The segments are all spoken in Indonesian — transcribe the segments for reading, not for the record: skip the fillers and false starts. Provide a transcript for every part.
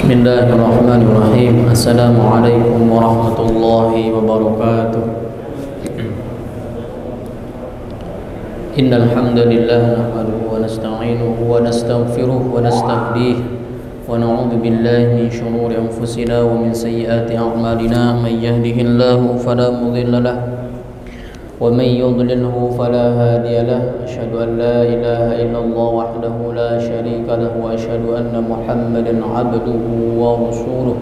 Bismillahirrahmanirrahim. Assalamualaikum warahmatullahi wabarakatuh. Innal hamdalillah nahmaduhu wa nasta'inuhu wa nastaghfiruh wa nastahdiih wa na'udzu billahi min shururi anfusina wa min sayyiati a'malina. May yahdihillahu fala mudilla lahu wa may yudlilhu fala hadiya lahu. Asyhadu an la ilaha illallah wahdahu la syarika lahu wa asyhadu anna Muhammadan 'abduhu wa rasuluh.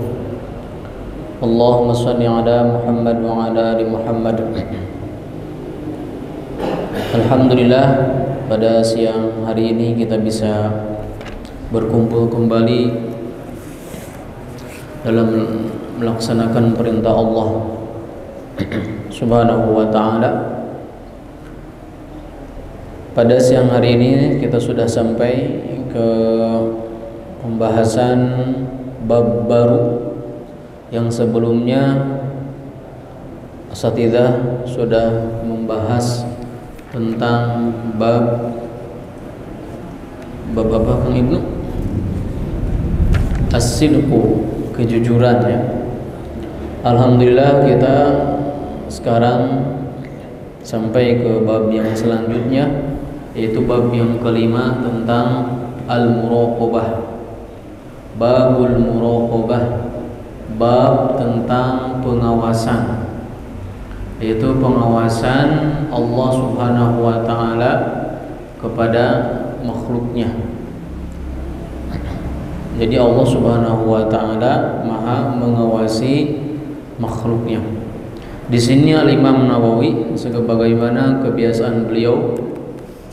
Allahumma shalli ala Muhammad wa ala ali Muhammad. Alhamdulillah, pada siang hari ini kita bisa berkumpul kembali dalam melaksanakan perintah Allah Subhanahu wa ta'ala. Pada siang hari ini kita sudah sampai ke pembahasan bab baru yang sebelumnya asatidzah sudah membahas tentang bab apa Kang Ibnu? As-sidqu, kejujuran ya. Alhamdulillah kita sekarang sampai ke bab yang selanjutnya, yaitu bab yang kelima tentang al-muraqabah. Babul muraqabah, bab tentang pengawasan, yaitu pengawasan Allah Subhanahu wa ta'ala kepada makhluknya. Jadi Allah Subhanahu wa ta'ala Maha mengawasi makhluknya. Di sini Al-Imam Nawawi sebagaimana kebiasaan beliau,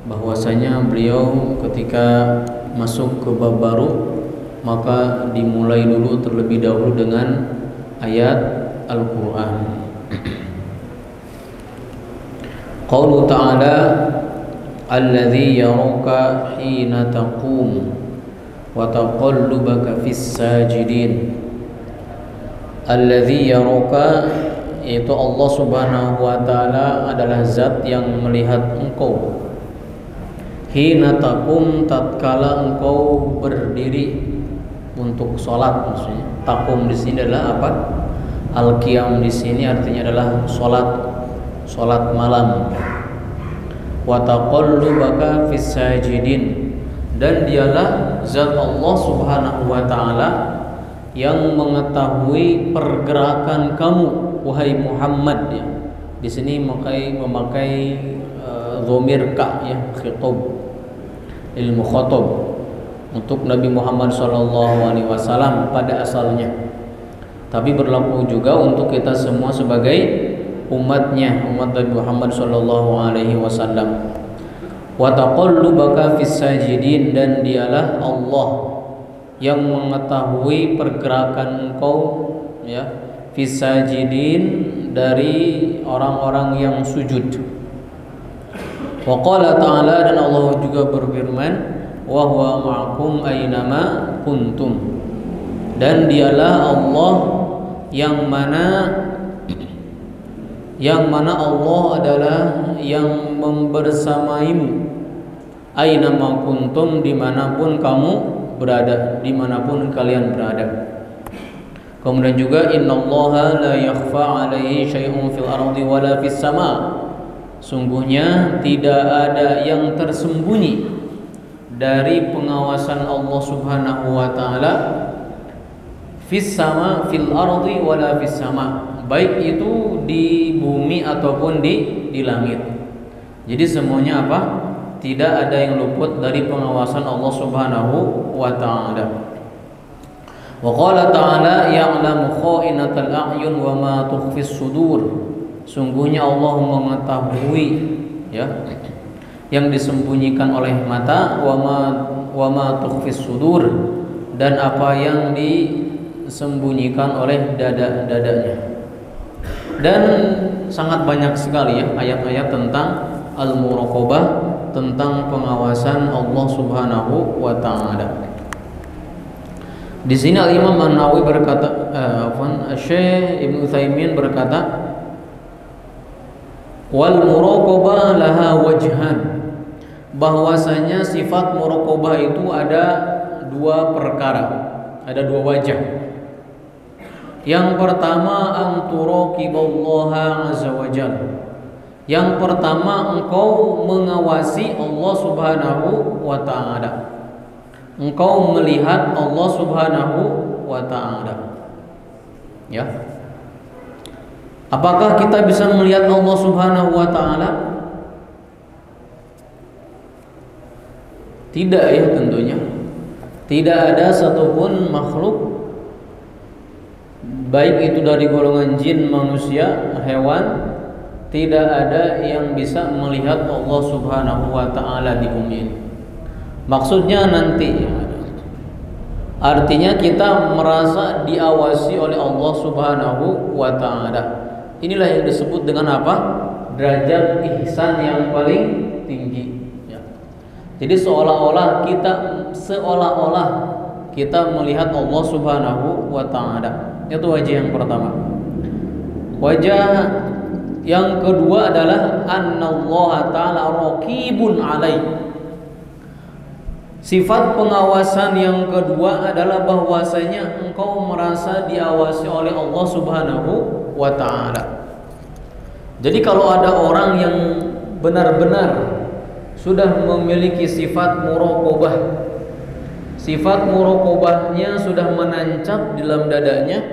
bahwasanya beliau ketika masuk ke bab baru maka dimulai dulu terlebih dahulu dengan ayat Al-Qur'an. Qaulu ta'ala alladzi yaraka hina taqum wa taqallubaka fis sajidin. Alladzi yaraka, yaitu Allah Subhanahu wa ta'ala adalah zat yang melihat engkau. Hina taqum, tatkala engkau berdiri untuk sholat, maksudnya taqum di sini adalah apa? Al-qiyam di sini artinya adalah sholat malam. Wa taqallubaka fis sajidin, dan dialah zat Allah Subhanahu wa ta'ala yang mengetahui pergerakan kamu wahai Muhammad ya. Di sini memakai dhamir ka ya, khitab lil mukhatab untuk Nabi Muhammad sallallahu alaihi wasallam pada asalnya. Tapi berlaku juga untuk kita semua sebagai umatnya, umat Nabi Muhammad sallallahu alaihi wasallam. Wa taqallubaka fis sajidin, dan dialah Allah yang mengetahui pergerakan engkau ya, fis sajidin, dari orang-orang yang sujud. Wa qala ta'ala, dan Allah juga berfirman, wa huwa ma'akum aynama kuntum, dan dialah Allah yang mana Allah adalah yang membersamaimu, aynama kuntum, dimanapun kamu berada, dimanapun kalian berada. Kemudian juga innallaha la yakhfa alaihi syai'un fil ardi wala fis sama, sungguhnya tidak ada yang tersembunyi dari pengawasan Allah Subhanahu wa ta'ala fis sama, fil ardi wala fis sama, baik itu di bumi ataupun di langit. Jadi semuanya apa? Tidak ada yang luput dari pengawasan Allah Subhanahu wa ta'ala. Wa qala ta'ala ya'lamu kha'inatal a'yun wa ma tukhfis sudur, sungguhnya Allah mengetahui ya yang disembunyikan oleh mata, wa ma tukhfis sudur, dan apa yang disembunyikan oleh dada-dadanya. Dan sangat banyak sekali ya ayat-ayat tentang al-muraqabah, tentang pengawasan Allah Subhanahu wa ta'ala. Di sini Al-Imam An-Nawawi berkata, Syekh Ibnu Utsaimin berkata, wal muraqabah laha wajhan, bahwasanya sifat muraqabah itu ada dua perkara. ada dua wajah. Yang pertama anturaqiballaha azza wajalla. Yang pertama engkau mengawasi Allah Subhanahu wa taala. Engkau melihat Allah Subhanahu wa taala. Ya. Apakah kita bisa melihat Allah Subhanahu wa taala? Tidak ya tentunya. Tidak ada satupun makhluk, baik itu dari golongan jin, manusia, hewan, tidak ada yang bisa melihat Allah Subhanahu wa taala di bumi ini. Maksudnya nanti, artinya kita merasa diawasi oleh Allah Subhanahu wa taala. Inilah yang disebut dengan apa? Derajat ihsan yang paling tinggi. Jadi seolah-olah kita melihat Allah Subhanahu wa taala. Itu wajah yang pertama. Wajah yang kedua adalah annallaha ta'ala raqibun alaih. Sifat pengawasan yang kedua adalah bahwasanya engkau merasa diawasi oleh Allah Subhanahu wa taala. Jadi kalau ada orang yang benar-benar sudah memiliki sifat muraqabah, sifat muraqabahnya sudah menancap di dalam dadanya,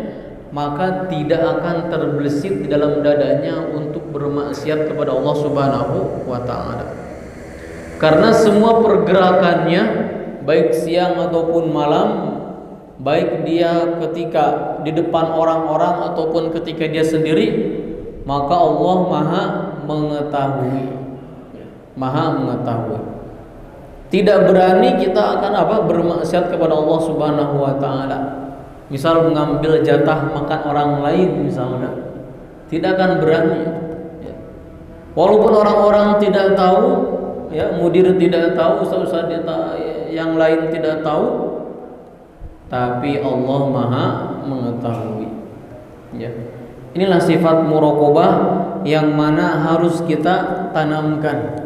maka tidak akan terbesit di dalam dadanya untuk bermaksiat kepada Allah Subhanahu wa taala. Karena semua pergerakannya baik siang ataupun malam, baik dia ketika di depan orang-orang ataupun ketika dia sendiri, maka Allah Maha mengetahui. Maha mengetahui. Tidak berani kita akan bermaksiat kepada Allah Subhanahu wa taala. Misal mengambil jatah makan orang lain misalnya, tidak akan berani. Walaupun orang-orang tidak tahu, ya, mudir tidak tahu, ustaz yang lain tidak tahu, tapi Allah Maha mengetahui. Ya. Inilah sifat muraqabah yang mana harus kita tanamkan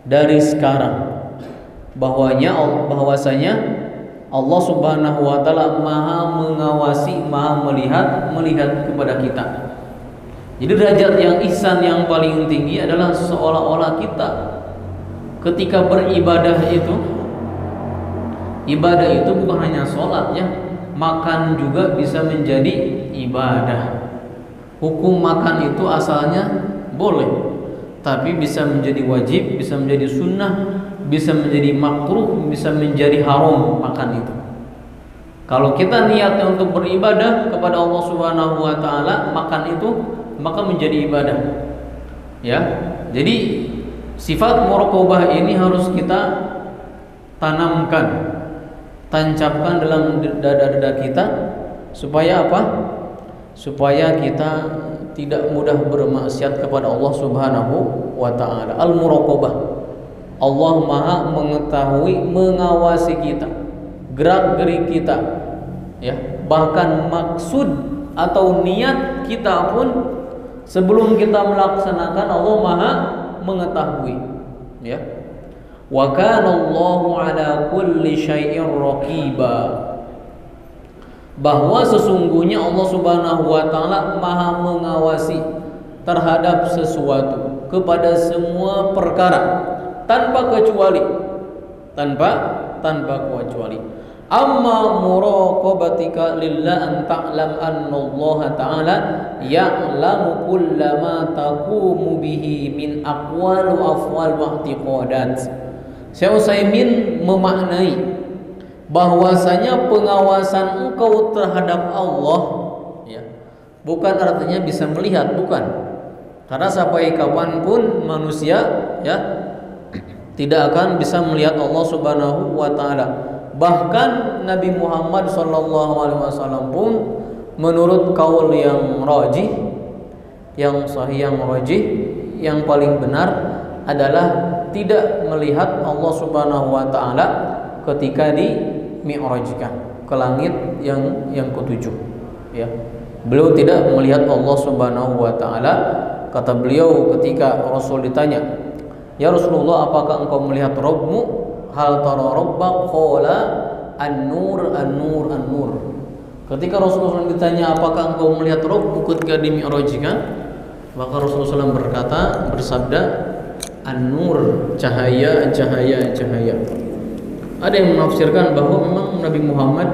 dari sekarang, bahwasanya Allah Subhanahu wa taala Maha mengawasi, Maha melihat kepada kita. Jadi derajat yang ihsan yang paling tinggi adalah seolah-olah kita ketika beribadah itu, ibadah itu bukan hanya sholat ya, makan juga bisa menjadi ibadah. Hukum makan itu asalnya boleh, tapi bisa menjadi wajib, bisa menjadi sunnah, bisa menjadi makruh, bisa menjadi haram makan itu. Kalau kita niatnya untuk beribadah kepada Allah Subhanahu wa taala, makan itu maka menjadi ibadah. Ya. Jadi sifat muraqabah ini harus kita tanamkan, tancapkan dalam dada-dada kita supaya apa? Supaya kita tidak mudah bermaksiat kepada Allah Subhanahu wa taala. Al-muraqabah. Allah Maha mengetahui, mengawasi kita, gerak-gerik kita. Ya, bahkan maksud atau niat kita pun sebelum kita melaksanakan Allah Maha mengetahui. Ya. Wa kana Allahu ala kulli syai'in raqiba. Bahwa sesungguhnya Allah Subhanahu wa taala Maha mengawasi terhadap sesuatu, kepada semua perkara tanpa kecuali. Amma muraqabatika lillah an ta'lam anna Allah ta'ala ya'lamu kullama taqumu bihi min aqwal wa afwal wa i'tiqadat. Syekh Utsaimin memaknai bahwasanya pengawasan engkau terhadap Allah, ya, bukan artinya bisa melihat, bukan. Karena sampai kapanpun manusia, ya, tidak akan bisa melihat Allah Subhanahu wa taala. Bahkan Nabi Muhammad SAW pun menurut kaul yang rajih, yang sahih, yang rajih, yang paling benar adalah tidak melihat Allah Subhanahu wa taala ketika di mi'rajkan ke langit yang ketujuh. Ya. Beliau tidak melihat Allah Subhanahu wa taala. Kata beliau ketika Rasul ditanya, "Ya Rasulullah, apakah engkau melihat Rabbmu? Hal tara rabbak?" Qala An-Nur, An-Nur, An-Nur. Ketika Rasulullah SAW ditanya apakah engkau melihat Rabbuk ketika dimi'rajkan, maka Rasulullah SAW bersabda, An-Nur, cahaya, cahaya, cahaya. Ada yang menafsirkan bahwa memang Nabi Muhammad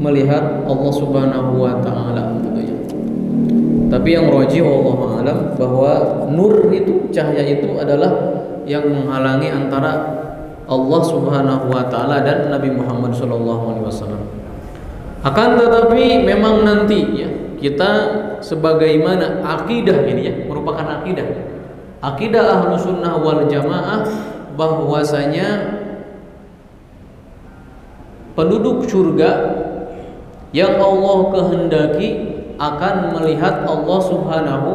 melihat Allah Subhanahu wa taala tentunya. Tapi yang rajih wallahu alam bahwa nur itu, cahaya itu adalah yang menghalangi antara Allah Subhanahu wa taala dan Nabi Muhammad sallallahu alaihi wasallam. Akan tetapi memang nanti ya, kita sebagaimana akidah ini ya, merupakan akidah. Akidah Ahlus Sunnah wal Jamaah bahwasanya penduduk surga yang Allah kehendaki akan melihat Allah Subhanahu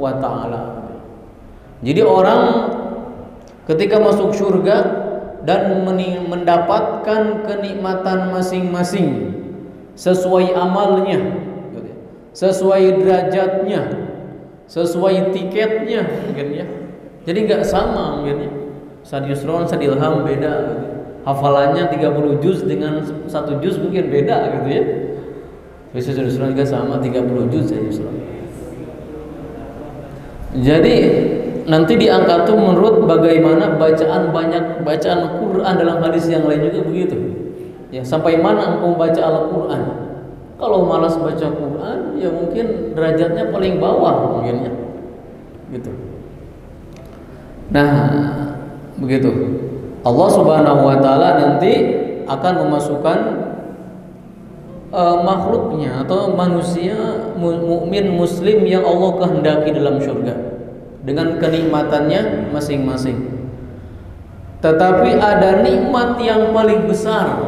wa taala. Jadi orang ketika masuk surga dan mendapatkan kenikmatan masing-masing sesuai amalnya, sesuai derajatnya, sesuai tiketnya mungkin ya. Jadi nggak sama mungkin ya. Sad Yusron, Sad Ilham beda gitu. Hafalannya 30 juz dengan 1 juz mungkin beda gitu ya. Bisa Yusron juga sama 30 juz ya Yusron. Jadi nanti diangkat tuh menurut bagaimana banyak bacaan Quran dalam hadis yang lain juga begitu. Ya, sampai mana engkau baca Al-Quran? Kalau malas baca Quran, ya mungkin derajatnya paling bawah mungkin ya. Gitu. Nah, begitu. Allah Subhanahu wa taala nanti akan memasukkan makhluknya atau manusia mukmin muslim yang Allah kehendaki dalam surga dengan kenikmatannya masing-masing. Tetapi ada nikmat yang paling besar,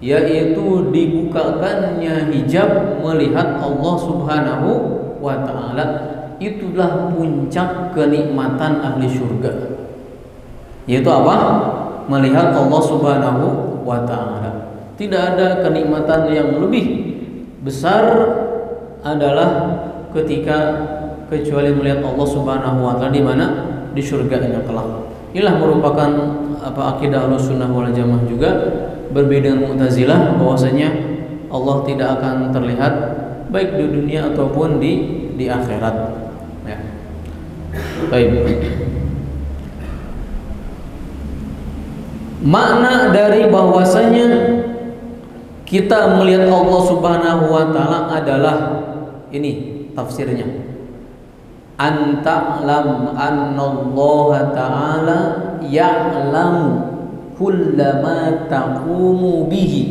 yaitu dibukakannya hijab melihat Allah Subhanahu wa taala. Itulah puncak kenikmatan ahli surga. Yaitu apa? Melihat Allah Subhanahu wa taala. Tidak ada kenikmatan yang lebih besar adalah kecuali melihat Allah Subhanahu wa taala di mana? Di surganya kelak. Inilah merupakan akidah Ahlussunnah wal Jamaah juga, berbeda dengan Mu'tazilah bahwasanya Allah tidak akan terlihat baik di dunia ataupun di akhirat. Ya. Baik. Makna dari bahwasanya kita melihat Allah Subhanahu wa taala adalah ini tafsirnya. Anta'lam annallaha ta'ala ya'lamu kullama taqumu bihi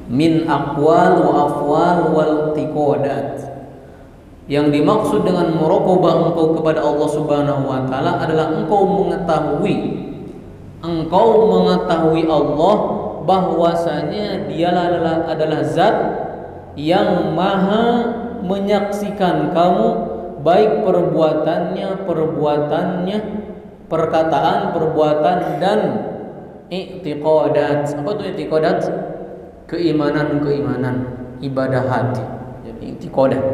min aqwal wa afwal wal tiqadat. Yang dimaksud dengan muraqabah engkau kepada Allah Subhanahu wa taala adalah engkau mengetahui Allah bahwasanya dialah adalah zat yang maha menyaksikan kamu, baik perbuatannya, perkataan, perbuatan, dan i'tiqadat. Apa itu i'tiqadat? Keimanan, ibadah hati. Jadi i'tiqadat.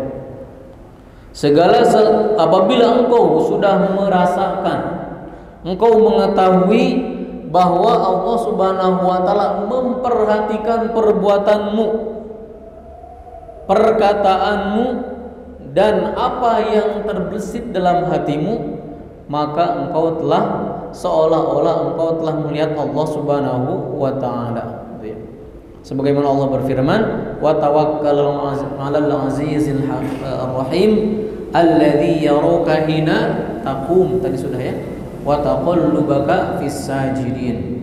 Apabila engkau sudah merasakan, engkau mengetahui bahwa Allah Subhanahu wa taala memperhatikan perbuatanmu, perkataanmu, dan apa yang terbesit dalam hatimu, maka engkau telah seolah-olah engkau telah melihat Allah Subhanahu wa taala. Sebagaimana Allah berfirman, wa tawakkal 'alal 'azizil rahim alladzi yaraka hina taqum. Tadi sudah ya. Wa taqallubaka fis sajidin.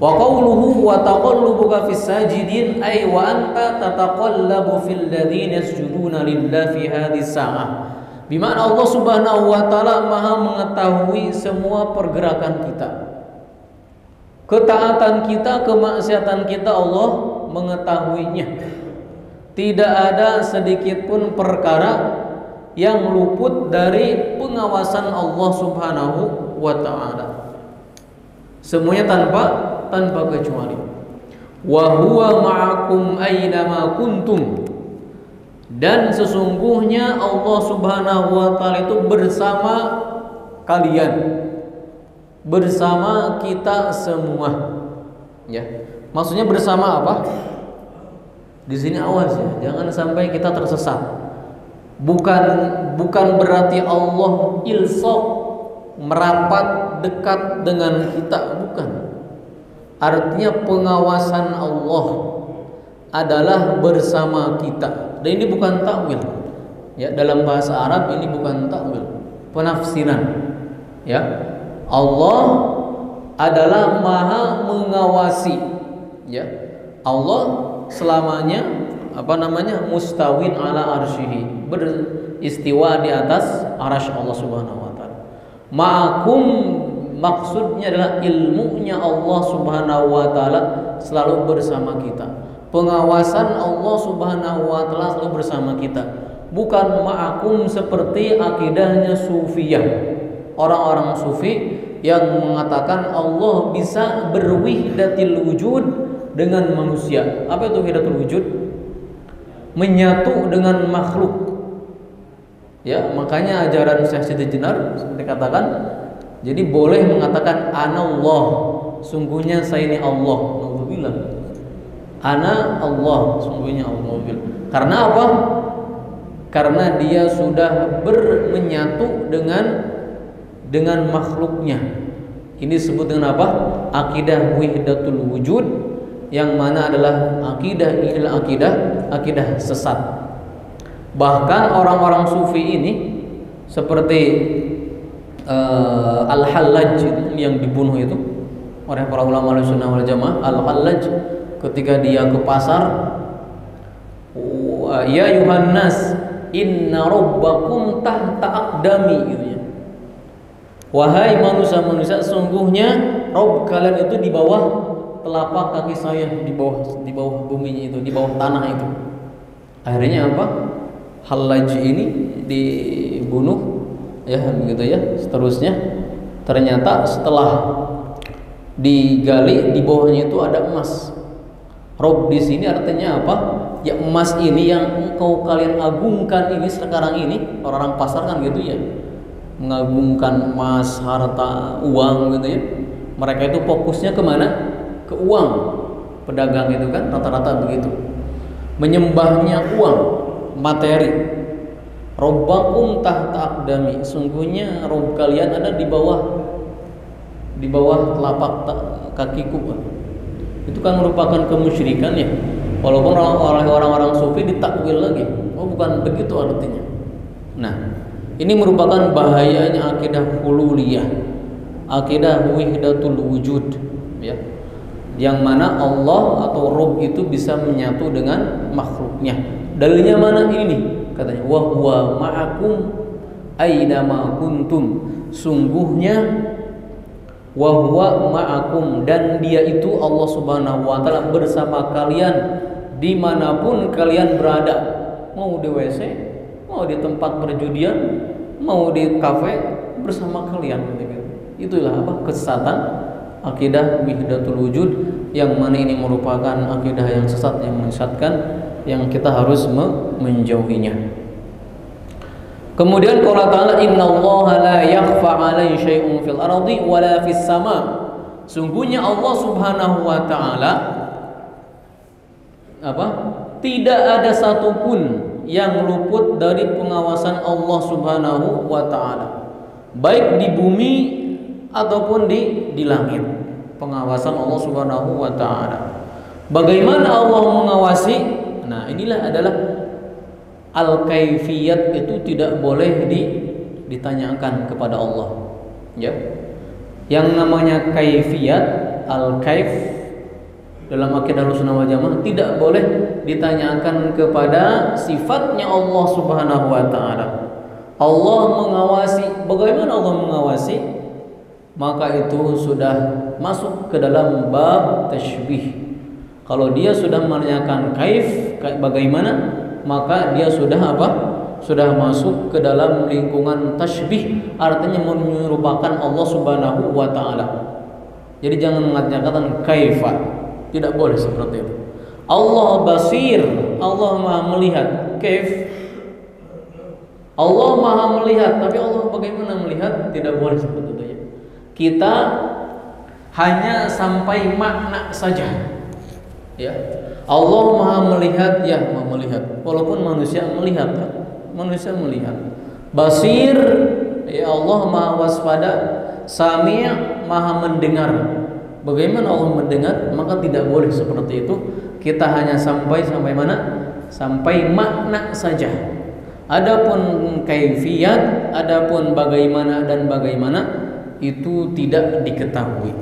Wa qawluhu wa taqallubuka fis sajidin ay wa anta tataqallabu fil ladzina yasjuduna lillahi fi hadhihi sa'ah. Bimana Allah Subhanahu wa taala Maha mengetahui semua pergerakan kita. Ketaatan kita, kemaksiatan kita Allah mengetahuinya. Tidak ada sedikit pun perkara yang luput dari pengawasan Allah Subhanahu wa taala. Semuanya tanpa kecuali. Wa huwa ma'akum aina ma kuntum. Dan sesungguhnya Allah Subhanahu wa taala itu bersama kalian, bersama kita semua. Ya. Maksudnya bersama apa? Di sini awas ya, jangan sampai kita tersesat. Bukan berarti Allah ilsaq, merapat dekat dengan kita, bukan. Artinya pengawasan Allah adalah bersama kita. Dan ini bukan takwil. Ya, dalam bahasa Arab ini bukan takwil, penafsiran. Ya. Allah adalah Maha mengawasi. Ya. Allah selamanya mustawin ala arsyihi, beristiwa di atas arasy Allah Subhanahu wa taala. Ma'akum maksudnya adalah ilmunya Allah Subhanahu wa taala selalu bersama kita. Pengawasan Allah Subhanahu wa taala selalu bersama kita. Bukan ma'akum seperti akidahnya Sufiyah. Orang-orang sufi yang mengatakan Allah bisa berwihdatil wujud dengan manusia. Apa itu wihdatul wujud? Menyatu dengan makhluk. Ya, makanya ajaran Syekh Siti Jenar seperti katakan, jadi boleh mengatakan anallah, sungguhnya saya ini Allah. Alhamdulillah. Ana Allah, sungguhnya Allah. Karena apa? Karena dia sudah menyatu dengan makhluknya. Ini disebut dengan apa? Akidah wihdatul wujud, yang mana adalah akidah sesat. Bahkan orang-orang sufi ini seperti Al-Hallaj yang dibunuh itu oleh para ulama Ahlussunnah wal Jamaah. Al-Hallaj ketika dia ke pasar, ya Yuhannas inna rabbakum tahta aqdami, gitu ya. Wahai manusia-manusia, sungguhnya Rabb kalian itu di bawah telapak kaki saya, di bawah buminya itu, di bawah tanah itu. Akhirnya apa? Hallaj ini dibunuh, ya begitu ya. Seterusnya ternyata setelah digali di bawahnya itu ada emas. Rabb di sini artinya apa? Ya emas ini yang engkau kalian agungkan ini sekarang ini, orang-orang pasar kan gitu ya, mengagungkan emas, harta, uang gitu ya. Mereka itu fokusnya kemana? Ke uang. Pedagang itu kan rata-rata begitu, menyembahnya uang, materi. Rabbakum tahta aqdami, sungguhnya Rabb kalian ada di bawah telapak kakiku. Itu kan merupakan kemusyrikan ya. Walaupun oleh orang-orang sufi ditakwil lagi, oh bukan begitu artinya. Nah, ini merupakan bahayanya akidah hululiyah, akidah wihdatul wujud, ya. Yang mana Allah atau Rabb itu bisa menyatu dengan makhluknya. Dalilnya mana ini? Katanya wa huwa ma'akum aina ma kuntum. Sungguhnya wa huwa ma'akum, dan dia itu Allah Subhanahu wa taala bersama kalian dimanapun kalian berada. Mau di WC, mau di tempat perjudian, mau di kafe, bersama kalian. Itulah apa? Kesesatan akidah wihdatul wujud, yang mana ini merupakan akidah yang sesat, yang menyesatkan, yang kita harus menjauhinya. Kemudian qala ta'ala innallaha la yakhfa 'alaihi syai'un fil ardi wala fis sama. Sungguhnya Allah Subhanahu wa taala tidak ada satupun yang luput dari pengawasan Allah Subhanahu wa taala, baik di bumi ataupun di langit. Pengawasan Allah Subhanahu wa taala. Bagaimana Allah mengawasi? Nah, inilah adalah al-kaifiyat, itu tidak boleh ditanyakan kepada Allah. Ya. Yang namanya kaifiyat, al-kaif dalam akidah Ahlussunnah wal Jamaah tidak boleh ditanyakan kepada sifatnya Allah Subhanahu wa taala. Allah mengawasi. Bagaimana Allah mengawasi? Maka itu sudah masuk ke dalam bab tashbih. Kalau dia sudah menanyakan kaif, bagaimana, maka dia sudah apa? Sudah masuk ke dalam lingkungan tashbih, artinya menyerupakan Allah Subhanahu wa taala. Jadi jangan mengatakan kaifa, tidak boleh seperti itu. Allah basir, Allah Maha melihat. Kaif? Allah Maha melihat, tapi Allah bagaimana melihat? Tidak boleh seperti itu ya. Kita hanya sampai makna saja. Ya, Allah Maha melihat, ya Maha melihat. Walaupun manusia melihat, manusia melihat. Basir, ya Allah Maha waspada. Sami', Maha mendengar. Bagaimana Allah mendengar? Maka tidak boleh seperti itu. Kita hanya sampai mana? Sampai makna saja. Adapun kaifiyat, adapun bagaimana dan bagaimana itu tidak diketahui.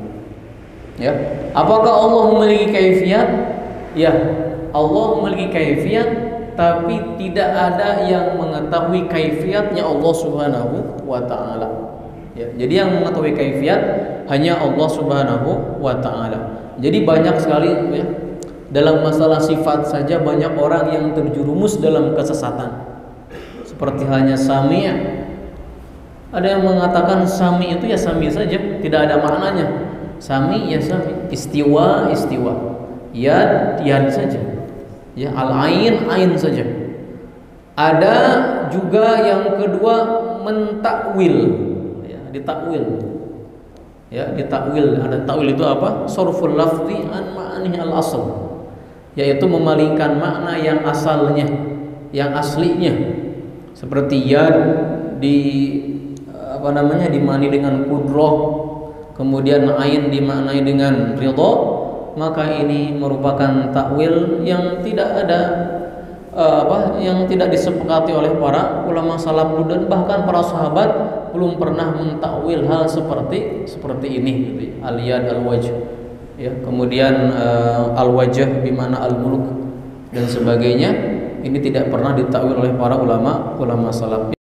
Ya, apakah Allah memiliki kaifiyat? Ya, Allah memiliki kaifiyat, tapi tidak ada yang mengetahui kaifiatnya Allah Subhanahu wa taala. Ya, jadi yang mengetahui kaifiat hanya Allah Subhanahu wa taala. Jadi banyak sekali ya, dalam masalah sifat saja banyak orang yang terjerumus dalam kesesatan. Seperti halnya sami'. Ada yang mengatakan sami itu ya sami saja, tidak ada maknanya. Sami ya sami, istiwa istiwa, yad yad saja, ya al-ain ain saja. Ada juga yang kedua mentakwil, ya, ditakwil. Ya, ditakwil. Ada takwil itu apa? Sarful lafzi an ma'ani al-asl, yaitu memalingkan makna yang asalnya, yang aslinya. Seperti yad dimani dengan kudroh, kemudian ain dimaknai dengan ridho, maka ini merupakan takwil yang tidak ada yang tidak disepakati oleh para ulama salaf dan bahkan para sahabat belum pernah mentakwil hal seperti ini gitu ya. Al-yad al-wajh, ya, kemudian al-wajh bimana al-mulk dan sebagainya, ini tidak pernah ditakwil oleh para ulama salaf.